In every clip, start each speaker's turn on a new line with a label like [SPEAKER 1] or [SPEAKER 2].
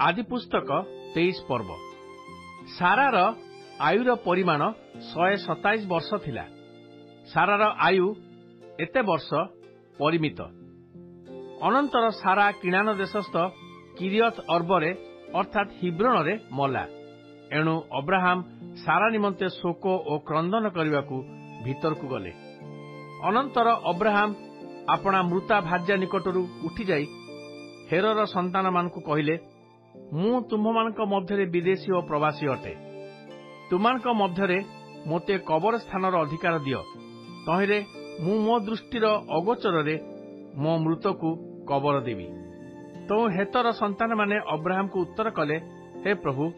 [SPEAKER 1] आदि पुस्तक 23 पर्व। सारार आयुर परिमाण 127 वर्ष थिला। सारार आयु एते वर्ष परिमित। अनंतर सारा किणान देशस्थ किरियत अर्बरे अर्थात हिब्रोन रे मला। एणु अब्राहम सारा निमंते शोक और क्रंदन करने भीतर को गले। अनंतर अब्राहम अपना मृता भाज्या निकटरू उठी जाई हेरर संतान मान को कहले, मु तुम्हारे मध्य विदेशी और प्रवासी अटे। तुम्हारे मध्य मोते कबर स्थानर अधिकार दियो। तहिरे मु मो दृष्टिर अगोचर मो मृत को कबर देवी। तो हेतर संतान माने अब्राहम को उत्तर कले, हे प्रभु,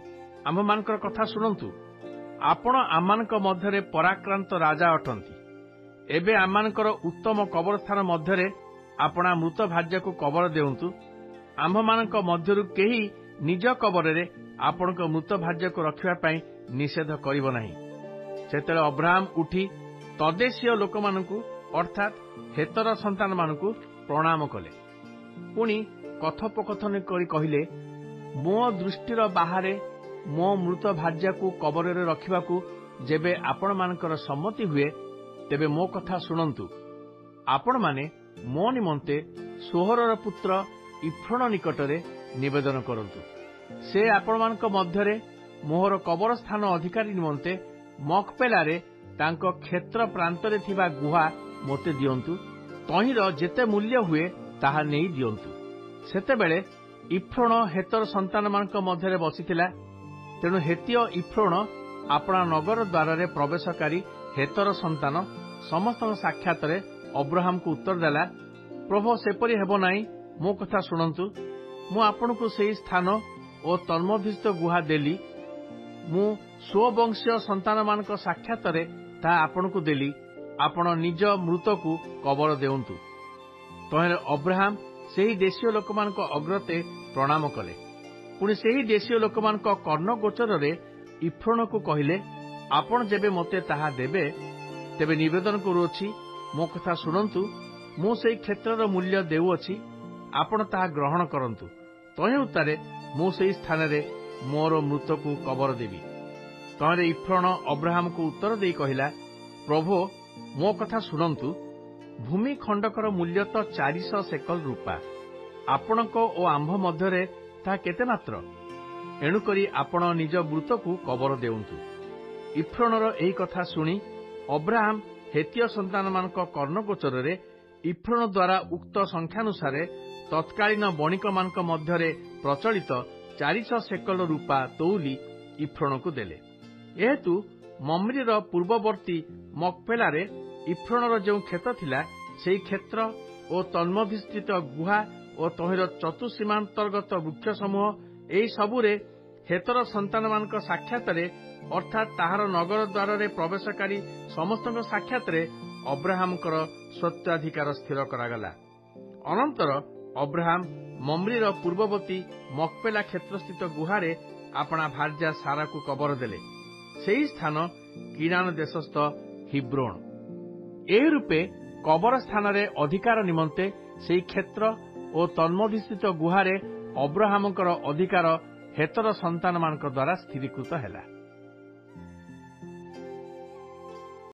[SPEAKER 1] आम मानकर कथा शुणु। आपण आमानक मध्य पराक्रांत राजा अटंती। एबे आमानकर उत्तम कबर स्थान मध्य आपणा मृत भाज्य को कबर देउंतु। आम्भ मानक मध्यरु केही निज कबरे आपणक मृत भाज्य को रखिबा पई निषेध करिबो नाही। सेतेले अब्राहम उठी तदेशीय लोक मानकु अर्थात हेतर संतान मानकु प्रणाम कले। पुणी कथोपकथन करी कहिले, मो दृष्टिर बाहारे मो मृत भाज्य को कबरे रखिबाकू जेबे आपण मानकर सम्मति हुए तेबे मो कथा शुणु। आपण माने मो निमंते सोहरर पुत्र इफ्रोन निकटरे निवेदन करंतु। से आपण मानक मध्यरे मोहर कबर स्थान अधिकारी निमंते मकपेलारे तांको क्षेत्र प्रांतरे थिबा गुहा मोते दियंतु। तहिर जेते मूल्य हुए ताहा नेई दियंतु। सेतेबेले इफ्रोन हेतर संतान मानक मध्यरे बसिथिला। तेणु हेतीय इफ्रोन अपना नगर द्वार प्रवेशकारी हेतर संतान समस्त साक्षात अब्राहम को उत्तर देला, प्रभु सेपरी हेबो नाही, मो कथा शुणु। मु आपन को सेही स्थान और तन्मभिस्त गुहा देली। मु स्ववंशीय संतान मानक साक्षात ता आपन को देली। आपण निज मृत को कबर देउंतु। तहेर अब्राहम सेही देशीय लोक मानक अग्रते प्रणाम कले। पुणी सेही देशीय लोक मानक कर्ण गोचर रे इफ्रोन को कहिले, आपण जेबे मते ताहा देबे तेबे निवेदन करूअछि, मो कथा शुणु। मु सेही क्षेत्रर मूल्य देउअछि, आपण ताहा ग्रहण करंतु। तहे उत्तारे मु सेही स्थान रे मोर मृत को कबर देवी। तहे इफ्रोन अब्राहम को उत्तर देई कहिला, प्रभु, मो कथा शुणु। भूमि खंडकर मूल्य तो 400 सेकल रूपा। आपणक ओ आंभ मध्यरे ता केते मात्र। एणुकरी आपण निज मृत को कबर देउंतु। इफ्रोनर एही कथा शुणी अब्राहम हेतीय संतान मानक कर्णगोचर रे इफ्रोन द्वारा उक्त संख्यानुसार तत्कालीन बणिक मानक मध्यरे प्रचलित 400 सेकल रूपा तौली इफ्रोन को देले। एहेतु मम्रीर पूर्ववर्ती मकपेलारे इफ्रोनर जो क्षेत थिला सेही क्षेत्र और तन्मभिस्थित गुहा और तहिर चतुसीमांतर्गत वृक्ष समूह एही सबुरे हेतर संतान मानक साक्षात अर्थात ताहार नगर द्वार प्रवेशकारी समस्त साक्षात अब्राहमकर स्वत्वाधिकार स्थिर करागला। अनंतर अब्राहम मम्रीर पूर्ववर्ती मकपेला क्षेत्रस्थित गुहारे अपना भार्या सारा को कबर देले। सेही स्थान किनान देशस्थ हिब्रोन। एही रूपे कबर स्थान रे अधिकार निमंते सेही क्षेत्र और तन्मभिस्थित गुहारे अब्राहमकर अधिकार हेतर संतान मानक द्वारा स्थिरीकृत हैला।